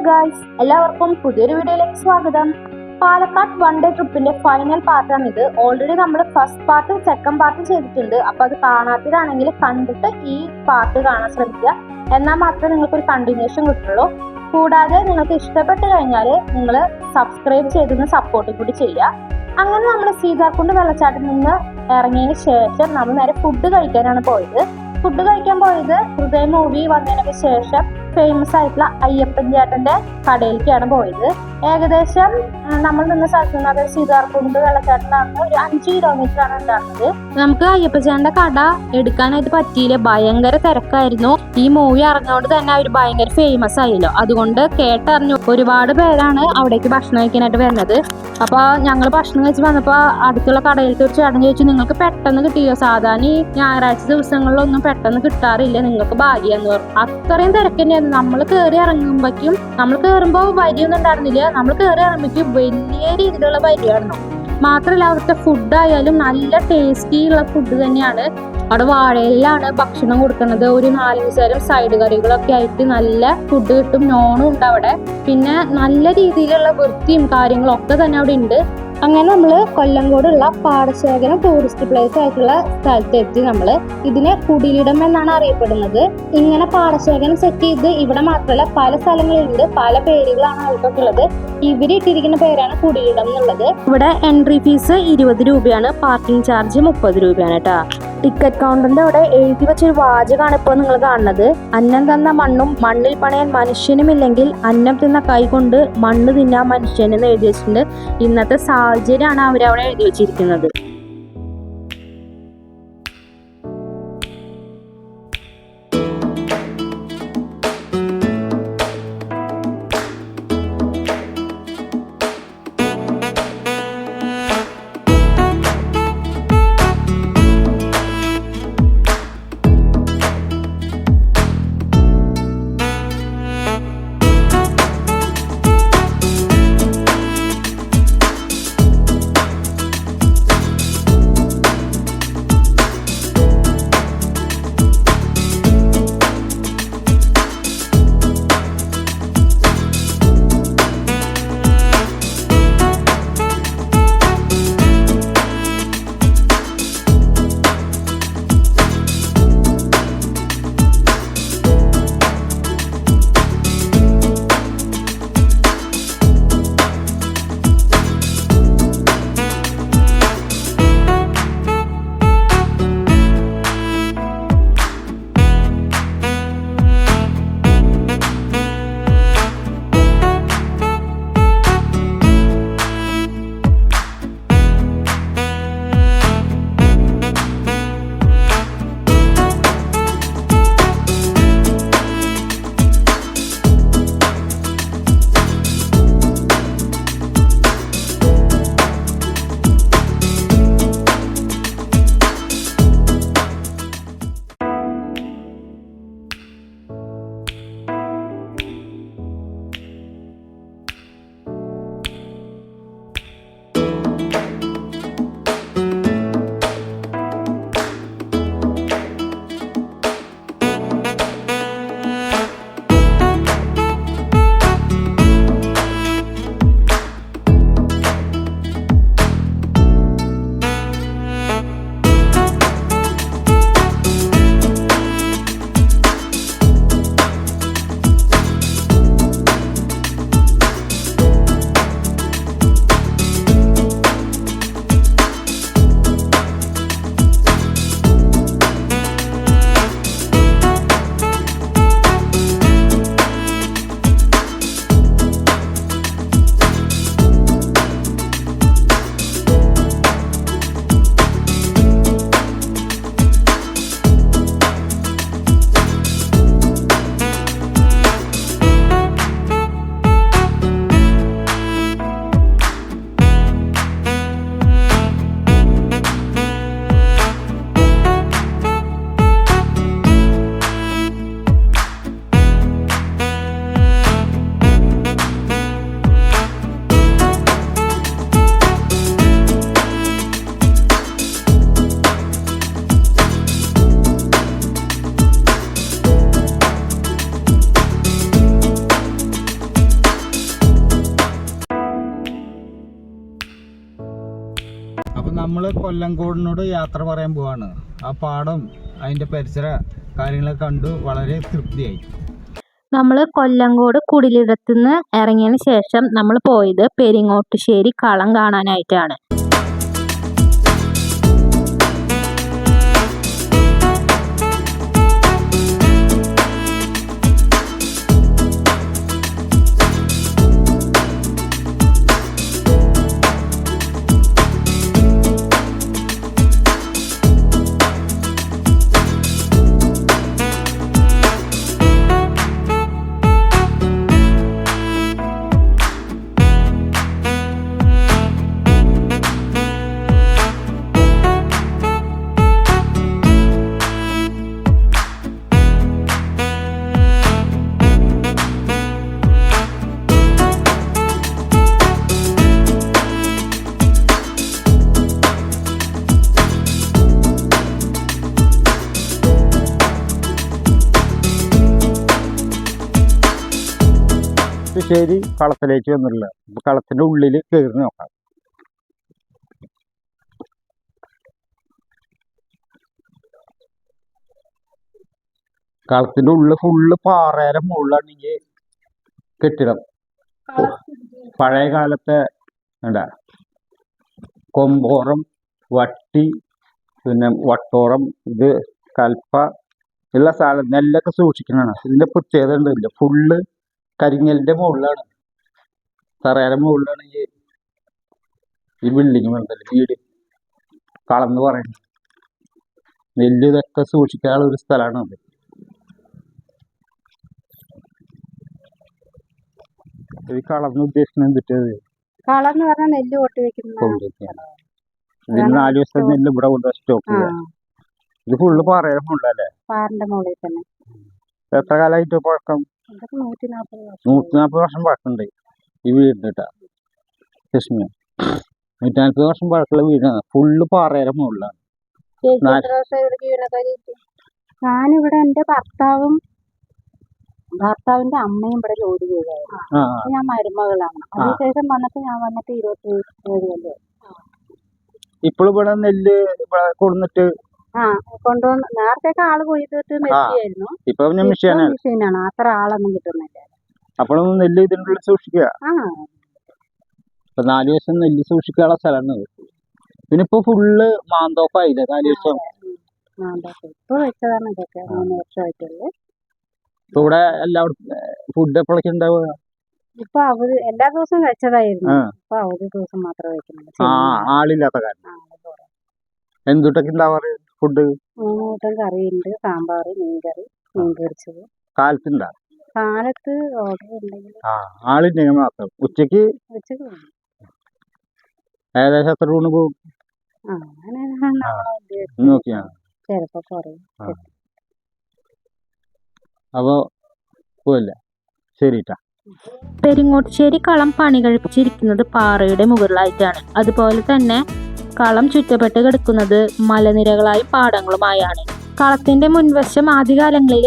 Guys, എല്ലാവർക്കും പുതിയൊരു വീഡിയോയിലേക്ക് സ്വാഗതം. പാലക്കാട് വൺ ഡേ ട്രിപ്പിന്റെ ഫൈനൽ പാർട്ടാണ് ഇത്. ഓൾറെഡി നമ്മൾ ഫസ്റ്റ് പാർട്ട് സെക്കൻഡ് പാർട്ട് ചെയ്തിട്ടുണ്ട്. അപ്പൊ അത് കാണാത്തതാണെങ്കിൽ കണ്ടിട്ട് ഈ പാർട്ട് കാണാൻ ശ്രമിക്കുക. എന്നാൽ മാത്രമേ നിങ്ങൾക്ക് ഒരു കണ്ടിന്യൂഷൻ കിട്ടുള്ളൂ. കൂടാതെ നിങ്ങൾക്ക് ഇഷ്ടപ്പെട്ട് കഴിഞ്ഞാൽ നിങ്ങൾ സബ്സ്ക്രൈബ് ചെയ്തൊന്ന് സപ്പോർട്ട് കൂടി ചെയ്യുക. അങ്ങനെ നമ്മൾ സീതാർകുണ്ട് വെള്ളച്ചാട്ടത്തിൽ നിന്ന് ഇറങ്ങിയതിന് ശേഷം നമ്മൾ നേരെ ഫുഡ് കഴിക്കാനാണ് പോയത്. ഫുഡ് കഴിക്കാൻ പോയത് ഹൃദയ മൂവി വന്നതിനൊക്കെ ശേഷം ഫേമസ് ആയിട്ടുള്ള അയ്യപ്പൻ ചേട്ടന്റെ കടയിലേക്കാണ് പോയത്. ഏകദേശം നമ്മൾ നിന്ന സ്ഥലത്ത് നിന്ന് അതായത് സീതാർകുണ്ട് വെള്ളച്ചാട്ടത്തിലാണ് ഒരു 5 കിലോമീറ്റർ ആണ് ഉണ്ടായിരുന്നത്. നമുക്ക് അയ്യപ്പൻ ചേട്ടന്റെ കട എടുക്കാനായിട്ട് പറ്റിയില്ല, ഭയങ്കര തിരക്കായിരുന്നു. ഈ മൂവി ഇറങ്ങുന്നതുകൊണ്ട് തന്നെ അവർ ഭയങ്കര ഫേമസ് ആയല്ലോ, അതുകൊണ്ട് കേട്ടറിഞ്ഞു ഒരുപാട് പേരാണ് അവിടേക്ക് ഭക്ഷണം കഴിക്കാനായിട്ട് വരുന്നത്. അപ്പൊ ഞങ്ങൾ ഭക്ഷണം കഴിച്ച് വന്നപ്പോ അടുത്തുള്ള കടയിലത്തെ ഒരു ചേട്ടൻ ചോദിച്ചു, നിങ്ങൾക്ക് പെട്ടെന്ന് കിട്ടിയോ? സാധാരണ ഈ ഞായറാഴ്ച ദിവസങ്ങളിലൊന്നും പെട്ടെന്ന് കിട്ടാറില്ല, നിങ്ങൾക്ക് ഭാഗ്യാന്ന് പറഞ്ഞു. അത്രയും തിരക്ക് തന്നെയായിരുന്നു. നമ്മൾ കയറി ഇറങ്ങുമ്പോഴേക്കും, നമ്മൾ കയറുമ്പോൾ വരിയൊന്നും ഉണ്ടായിരുന്നില്ല, നമ്മൾ കയറി ഇറങ്ങുമ്പോഴേക്കും വലിയ രീതിയിലുള്ള വരിയായിരുന്നു. മാത്രമല്ല അവിടുത്തെ ഫുഡായാലും നല്ല ടേസ്റ്റി ഉള്ള ഫുഡ് തന്നെയാണ്. അവിടെ വാഴയിലാണ് ഭക്ഷണം കൊടുക്കുന്നത്. ഒരു 4 തരം സൈഡ് കറികളൊക്കെ ആയിട്ട് നല്ല ഫുഡ് കിട്ടും. നോണും ഉണ്ട് അവിടെ. പിന്നെ നല്ല രീതിയിലുള്ള വൃത്തിയും കാര്യങ്ങളും ഒക്കെ തന്നെ അവിടെ ഉണ്ട്. അങ്ങനെ നമ്മൾ കൊല്ലങ്കോടുള്ള പാടശേഖരം ടൂറിസ്റ്റ് പ്ലേസ് ആയിട്ടുള്ള സ്ഥലത്തെത്തി. നമ്മൾ ഇതിനെ കുടിലിടം എന്നാണ് അറിയപ്പെടുന്നത്. ഇങ്ങനെ പാടശേഖരം സെറ്റ് ചെയ്ത് ഇവിടെ മാത്രമല്ല പല സ്ഥലങ്ങളിലുണ്ട്, പല പേരുകളാണ് അവർക്കൊക്കെ ഉള്ളത്. ഇവരിട്ടിരിക്കുന്ന പേരാണ് കുടിലിടം എന്നുള്ളത്. ഇവിടെ എൻട്രി ഫീസ് 20 രൂപയാണ്, പാർക്കിംഗ് ചാർജ് 30 രൂപയാണ് കേട്ടോ. ടിക്കറ്റ് കൗണ്ടറിന്റെ അവിടെ എഴുതി വെച്ചൊരു വാചകമാണ് ഇപ്പോൾ നിങ്ങൾ കാണുന്നത്. അന്നം തന്ന മണ്ണും മണ്ണിൽ പണയാൻ മനുഷ്യനുമില്ലെങ്കിൽ അന്നം തിന്ന കൈ കൊണ്ട് മണ്ണ് തിന്നാൻ മനുഷ്യൻ എന്ന് എഴുതി വെച്ചിട്ടുണ്ട്. ഇന്നത്തെ സാഹചര്യമാണ് അവരവിടെ എഴുതി വെച്ചിരിക്കുന്നത്. കൊല്ലങ്കോടിനോട് യാത്ര പറയാൻ പോവാണ്. ആ പാടം അതിൻ്റെ പരിസര കാര്യങ്ങളൊക്കെ കണ്ടു വളരെ തൃപ്തിയായി. നമ്മൾ കൊല്ലങ്കോട് കുടിലിടത്തുനിന്ന് ഇറങ്ങിയതിന് ശേഷം നമ്മൾ പോയത് പെരിങ്ങോട്ടുശ്ശേരി കളം കാണാനായിട്ടാണ്. ശരി, കളത്തിലേക്ക് വന്നില്ല. അപ്പൊ കളത്തിന്റെ ഉള്ളിൽ കയറി നോക്കാം. കളത്തിന്റെ ഉള്ളിൽ ഫുള്ള് പാറയുടെ മുകളിലാണ് ഈ കെട്ടിടം. പഴയ കാലത്തെ എന്താ കൊമ്പോറം, വട്ടി, പിന്നെ വട്ടോറം, ഇത് കൽപ്പ ഉള്ള സ്ഥലം നെല്ലൊക്കെ സൂക്ഷിക്കുന്നതാണ്. ഇതിന്റെ പ്രത്യേകത ഉണ്ടല്ലോ, ഫുള്ള് കരിങ്ങലിന്റെ മുകളിലാണ്, തറയുടെ മുകളിലാണ് ഈ ബിൽഡിങ് വന്നല്ലേ, വീട് കളന്ന് പറയുന്നത്. നെല്ല് ഇതൊക്കെ സൂക്ഷിക്കാനുള്ള ഒരു സ്ഥലമാണ് അത്. ഈ കളന്ന് ഉദ്ദേശിക്കുന്നത് എന്തിട്ടത്? കളന്ന് പറഞ്ഞാൽ നെല്ല് കൊണ്ടുവയ്ക്കാണ്. ഇതിന് 4 ദിവസത്തെ നെല്ല് ഇവിടെ കൊണ്ട് സ്റ്റോക്ക് ചെയ്യാം. ഇത് ഫുള്ള് പാറയുടെ മുകളിലല്ലേ? പാറിന്റെ മുകളിൽ തന്നെ. എത്ര കാലമായിട്ട് പഴക്കം? 140 വർഷം പഴക്കമുണ്ട് ഈ വീടിന് കേട്ടാ. കശ്മീർ 140 വർഷം പഴക്കമുള്ള വീടാണ്. ഫുള്ള് പാറയുടെ മുകളിലാണ്. ഞാനിവിടെ എന്റെ ഭർത്താവിന്റെ അമ്മയും ഇവിടെ ജോലി ചെയ്തായിരുന്നു. ഞാൻ മരുമകളാണ്. അതിനുശേഷം വന്നപ്പോ ഞാൻ വന്നിട്ട് 27 കൊല്ലം. ഇപ്പോഴും ഇവിടെ നെല്ല് കൊടുന്നിട്ട് കൊണ്ടുവന്ന് നേരത്തെ ആള് പോയിട്ട് മെഷീനായിരുന്നു. ഇപ്പൊ മെഷീനാണ്. അത്ര ആളൊന്നും കിട്ടുന്നില്ല. അപ്പോഴും നെല്ല് ഇതിൻ്റെ ഉള്ളിൽ സൂക്ഷിക്കുക. 4 ദിവസം നെല്ല് സൂക്ഷിക്കാനുള്ള സ്ഥലമാണ്. പിന്നെ ഇപ്പൊ ഫുള്ള് മാന്തോപ്പായില്ലേ 4 ദിവസം. ഇപ്പൊ വെച്ചതാണ് ഇതൊക്കെ 3 വർഷമായിട്ടുള്ളു. ഇപ്പൊ ഇവിടെ എല്ലായിടത്തും ഫുഡ് എപ്പോഴൊക്കെ ഉണ്ടാവുക? ഇപ്പൊ അവര് എല്ലാ ദിവസവും വെച്ചതായിരുന്നു. ഇപ്പൊ അവധി ദിവസം മാത്രമേ വെക്കുന്നുള്ളൂ. ആളില്ലാത്ത കാരണം. എന്തുട്ടൊക്കെ ഉണ്ടാവാറ് ഫുഡ്? 3 കൂട്ടം കറിയുണ്ട്, സാമ്പാറ്, മീൻകറി, മീൻ പൊരിച്ചത്. കാലത്തുണ്ടാ? കാലത്ത് ഓർഡർ ഉണ്ടെങ്കിൽ ആളില്ലെങ്കിൽ മാത്രം. ഉച്ചക്ക് ഏകദേശം എത്ര ഊണ് പോകും? നോക്കിയാ ചിലപ്പോ കുറയും. അപ്പൊ പോവില്ല. ശരിട്ടാ. പെരിങ്ങോട്ടുശ്ശേരി കളം പണി കഴിപ്പിച്ചിരിക്കുന്നത് പാറയുടെ മുകളിലായിട്ടാണ്. അതുപോലെ തന്നെ കളം ചുറ്റപ്പെട്ട് കിടക്കുന്നത് മലനിരകളായും പാടങ്ങളുമായാണ്. കളത്തിന്റെ മുൻവശം ആദ്യകാലങ്ങളിൽ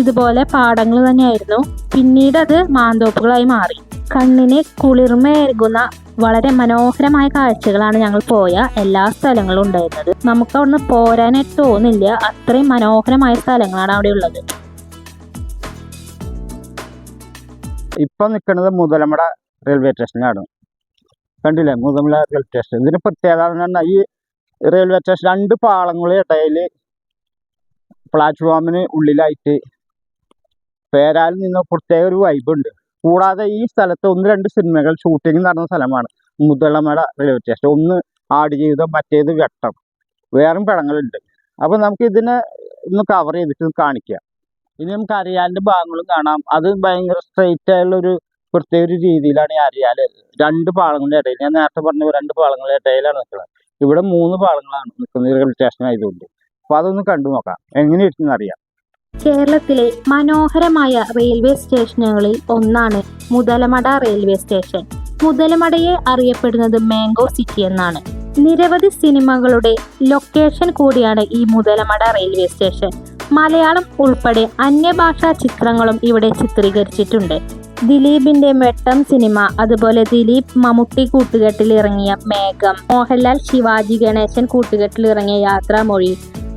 ഇതുപോലെ പാടങ്ങൾ തന്നെയായിരുന്നു. പിന്നീട് അത് മാന്തോപ്പുകളായി മാറി. കണ്ണിന് കുളിർമയേകുന്ന വളരെ മനോഹരമായ കാഴ്ചകളാണ് ഞങ്ങൾ പോയ എല്ലാ സ്ഥലങ്ങളും ഉണ്ടായിരുന്നത്. നമുക്ക് അവിടുന്ന് പോരാനായിട്ട് തോന്നില്ല, അത്രയും മനോഹരമായ സ്ഥലങ്ങളാണ് അവിടെ ഉള്ളത്. ഇപ്പൊ നിൽക്കുന്നത് മുതലമട റെയിൽവേ സ്റ്റേഷനിലാണ്. കണ്ടില്ലേ, മുതലമട റെയിൽവേ സ്റ്റേഷൻ. ഇതിന് പ്രത്യേകത ഈ റെയിൽവേ സ്റ്റേഷൻ 2 പാളങ്ങളുടെ ഇടയിൽ പ്ലാറ്റ്ഫോമിന് ഉള്ളിലായിട്ട് പേരാൽ നിന്ന് പ്രത്യേക ഒരു വൈബ് ഉണ്ട്. കൂടാതെ ഈ സ്ഥലത്ത് 1-2 സിനിമകൾ ഷൂട്ടിംഗ് നടന്ന സ്ഥലമാണ് മുതലമട റെയിൽവേ സ്റ്റേഷൻ. ഒന്ന് ആടുജീവിതം, മറ്റേത് വെട്ടം, വേറെയും പടങ്ങളുണ്ട്. അപ്പോൾ നമുക്ക് ഇതിനെ ഒന്ന് കവർ ചെയ്തിട്ട് കാണിക്കാം. ഇനി നമുക്ക് അരിയാലിൻ്റെ ഭാഗങ്ങളും കാണാം. അത് ഭയങ്കര സ്ട്രെയിറ്റ് ആയുള്ളൊരു പ്രത്യേക ഒരു രീതിയിലാണ് ഈ അരിയാൽ. 2 പാളങ്ങളുടെ ഇടയിൽ, ഞാൻ നേരത്തെ പറഞ്ഞ 2 പാളങ്ങളുടെ ഇടയിലാണ് നിൽക്കുന്നത്. ഇവിടെ 3 പാളങ്ങളാണ് നിൽക്കുന്നത് റെയിൽവേ സ്റ്റേഷൻ ആയതുകൊണ്ട്. അപ്പോൾ അതൊന്ന് കണ്ടു നോക്കാം, എങ്ങനെയിരിക്കും അറിയാം. കേരളത്തിലെ മനോഹരമായ റെയിൽവേ സ്റ്റേഷനുകളിൽ ഒന്നാണ് മുതലമട റെയിൽവേ സ്റ്റേഷൻ. മുതലമടയെ അറിയപ്പെടുന്നത് മാംഗോ സിറ്റി എന്നാണ്. നിരവധി സിനിമകളുടെ ലൊക്കേഷൻ കൂടിയാണ് ഈ മുതലമട റെയിൽവേ സ്റ്റേഷൻ. മലയാളം ഉൾപ്പെടെ അന്യഭാഷാ ചിത്രങ്ങളും ഇവിടെ ചിത്രീകരിച്ചിട്ടുണ്ട്. ദിലീപിന്റെ വെട്ടം സിനിമ, അതുപോലെ ദിലീപ് മമ്മൂട്ടി കൂട്ടുകെട്ടിൽ ഇറങ്ങിയ മേഘം, മോഹൻലാൽ ശിവാജി ഗണേശൻ കൂട്ടുകെട്ടിൽ ഇറങ്ങിയ യാത്രാമൊഴി,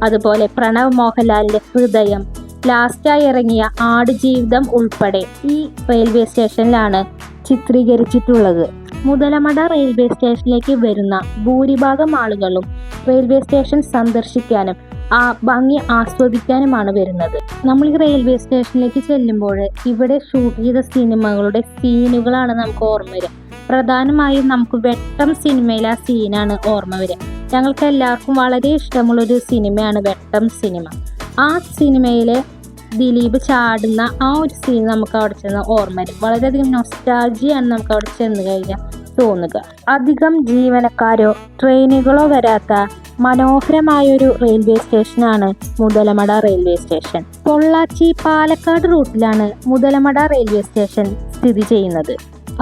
അതുപോലെ പ്രണവ് മോഹൻലാലിന്റെ ഹൃദയം, ലാസ്റ്റായി ഇറങ്ങിയ ആടുജീവിതം ഉൾപ്പെടെ ഈ റെയിൽവേ സ്റ്റേഷനിലാണ് ചിത്രീകരിച്ചിട്ടുള്ളത്. മുതലമട റെയിൽവേ സ്റ്റേഷനിലേക്ക് വരുന്ന ഭൂരിഭാഗം ആളുകളും റെയിൽവേ സ്റ്റേഷൻ സന്ദർശിക്കാനും ആ ഭംഗി ആസ്വദിക്കാനുമാണ് വരുന്നത്. നമ്മൾ ഈ റെയിൽവേ സ്റ്റേഷനിലേക്ക് ചെല്ലുമ്പോൾ ഇവിടെ ഷൂട്ട് ചെയ്ത സിനിമകളുടെ സീനുകളാണ് നമുക്ക് ഓർമ്മ വരിക. പ്രധാനമായും നമുക്ക് വെട്ടം സിനിമയിലെ ആ സീനാണ് ഓർമ്മ വരിക. ഞങ്ങൾക്ക് എല്ലാവർക്കും വളരെ ഇഷ്ടമുള്ളൊരു സിനിമയാണ് വെട്ടം സിനിമ. ആ സിനിമയിലെ ദിലീപ് ചാടുന്ന ആ ഒരു സീൻ നമുക്ക് അവിടെ ചെന്ന് ഓർമ്മ വരും. വളരെയധികം നൊസ്റ്റാൾജിയാണ് നമുക്ക് അവിടെ ചെന്ന് കഴിഞ്ഞാൽ തോന്നുക. അധികം ജീവനക്കാരോ ട്രെയിനുകളോ വരാത്ത മനോഹരമായൊരു റെയിൽവേ സ്റ്റേഷനാണ് മുതലമട റെയിൽവേ സ്റ്റേഷൻ. പൊള്ളാച്ചി പാലക്കാട് റൂട്ടിലാണ് മുതലമട റെയിൽവേ സ്റ്റേഷൻ സ്ഥിതി ചെയ്യുന്നത്.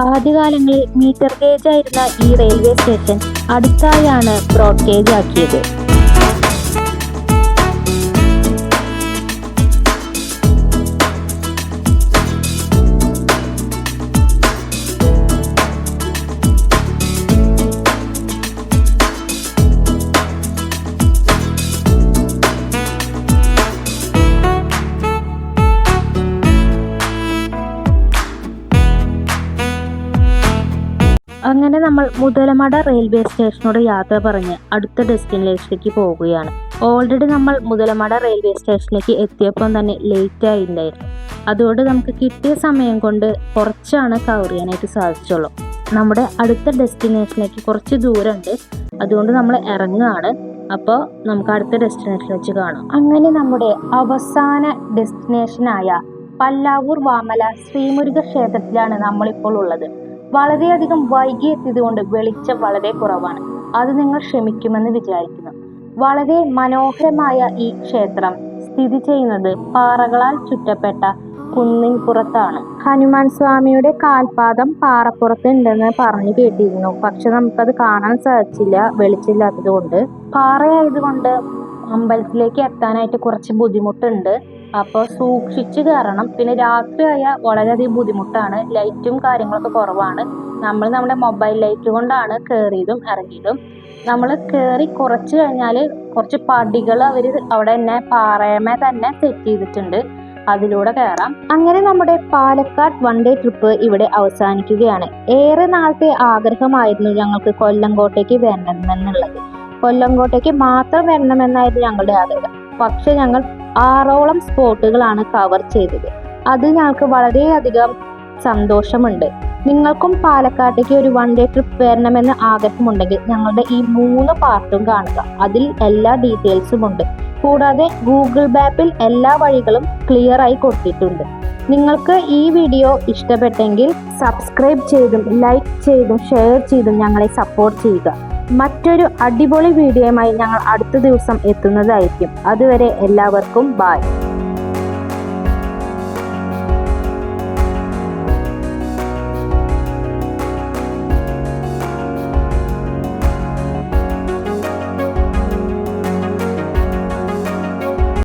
ആദ്യകാലങ്ങളിൽ മീറ്റർ ഗേജ് ആയിരുന്ന ഈ റെയിൽവേ സ്റ്റേഷൻ അടുത്തായാണ് ബ്രോഡ് ഗേജ് ആക്കിയത്. അങ്ങനെ നമ്മൾ മുതലമട റെയിൽവേ സ്റ്റേഷനോട് യാത്ര പറഞ്ഞ് അടുത്ത ഡെസ്റ്റിനേഷനിലേക്ക് പോവുകയാണ്. ഓൾറെഡി നമ്മൾ മുതലമട റെയിൽവേ സ്റ്റേഷനിലേക്ക് എത്തിയപ്പോൾ തന്നെ ലേറ്റ് ആയിട്ടുണ്ടായിരുന്നു. അതുകൊണ്ട് നമുക്ക് കിട്ടിയ സമയം കൊണ്ട് കുറച്ചാണ് കവർ ചെയ്യാനായിട്ട് സാധിച്ചുള്ളൂ. നമ്മുടെ അടുത്ത ഡെസ്റ്റിനേഷനിലേക്ക് കുറച്ച് ദൂരമുണ്ട്, അതുകൊണ്ട് നമ്മൾ ഇറങ്ങുകയാണ്. അപ്പോൾ നമുക്ക് അടുത്ത ഡെസ്റ്റിനേഷൻ വെച്ച് കാണാം. അങ്ങനെ നമ്മുടെ അവസാന ഡെസ്റ്റിനേഷനായ പല്ലാവൂർ വാമല ശ്രീമുരുക ക്ഷേത്രത്തിലാണ് നമ്മളിപ്പോൾ ഉള്ളത്. വളരെയധികം വൈകി എത്തിയതുകൊണ്ട് വെളിച്ചം വളരെ കുറവാണ്. അത് നിങ്ങൾ ക്ഷമിക്കുമെന്ന് വിചാരിക്കുന്നു. വളരെ മനോഹരമായ ഈ ക്ഷേത്രം സ്ഥിതി ചെയ്യുന്നത് പാറകളാൽ ചുറ്റപ്പെട്ട കുന്നിൻ പുറത്താണ്. ഹനുമാൻ സ്വാമിയുടെ കാൽപാദം പാറപ്പുറത്ത് ഉണ്ടെന്ന് പറഞ്ഞു കേട്ടിരുന്നു. പക്ഷെ നമുക്കത് കാണാൻ സാധിച്ചില്ല, വെളിച്ചില്ലാത്തത് കൊണ്ട്. പാറയായതുകൊണ്ട് അമ്പലത്തിലേക്ക് എത്താനായിട്ട് കുറച്ച് ബുദ്ധിമുട്ടുണ്ട്. അപ്പോൾ സൂക്ഷിച്ച് കയറണം. പിന്നെ രാത്രിയായ വളരെയധികം ബുദ്ധിമുട്ടാണ്. ലൈറ്റും കാര്യങ്ങളൊക്കെ കുറവാണ്. നമ്മൾ നമ്മുടെ മൊബൈൽ ലൈറ്റ് കൊണ്ടാണ് കയറിയതും ഇറങ്ങിയതും. നമ്മൾ കയറി കുറച്ച് കഴിഞ്ഞാൽ കുറച്ച് പടികൾ അവർ അവിടെ തന്നെ പാറയമേ തന്നെ സെറ്റ് ചെയ്തിട്ടുണ്ട്, അതിലൂടെ കയറാം. അങ്ങനെ നമ്മുടെ പാലക്കാട് വൺ ഡേ ട്രിപ്പ് ഇവിടെ അവസാനിക്കുകയാണ്. ഏറെ നാളത്തെ ആഗ്രഹമായിരുന്നു ഞങ്ങൾക്ക് കൊല്ലങ്കോട്ടേക്ക് വരണമെന്നുള്ളത്. കൊല്ലങ്കോട്ടേക്ക് മാത്രം വരണമെന്നായിരുന്നു ഞങ്ങളുടെ ആഗ്രഹം. പക്ഷെ ഞങ്ങൾ 6ഓളം സ്പോട്ടുകളാണ് കവർ ചെയ്തത്. അതിൽ ഞങ്ങൾക്ക് വളരെയധികം സന്തോഷമുണ്ട്. നിങ്ങൾക്കും പാലക്കാട്ടേക്ക് ഒരു വൺ ഡേ ട്രിപ്പ് വരണമെന്ന് ആഗ്രഹമുണ്ടെങ്കിൽ ഞങ്ങളുടെ ഈ 3 പാർട്ടും കാണുക. അതിൽ എല്ലാ ഡീറ്റെയിൽസും ഉണ്ട്. കൂടാതെ ഗൂഗിൾ മാപ്പിൽ എല്ലാ വഴികളും ക്ലിയർ ആയി കൊടുത്തിട്ടുണ്ട്. നിങ്ങൾക്ക് ഈ വീഡിയോ ഇഷ്ടപ്പെട്ടെങ്കിൽ സബ്സ്ക്രൈബ് ചെയ്തും ലൈക്ക് ചെയ്തും ഷെയർ ചെയ്തും ഞങ്ങളെ സപ്പോർട്ട് ചെയ്യുക. മറ്റൊരു അടിപൊളി വീഡിയോയുമായി ഞങ്ങൾ അടുത്ത ദിവസം എത്തുന്നതായിരിക്കും. അതുവരെ എല്ലാവർക്കും ബൈ.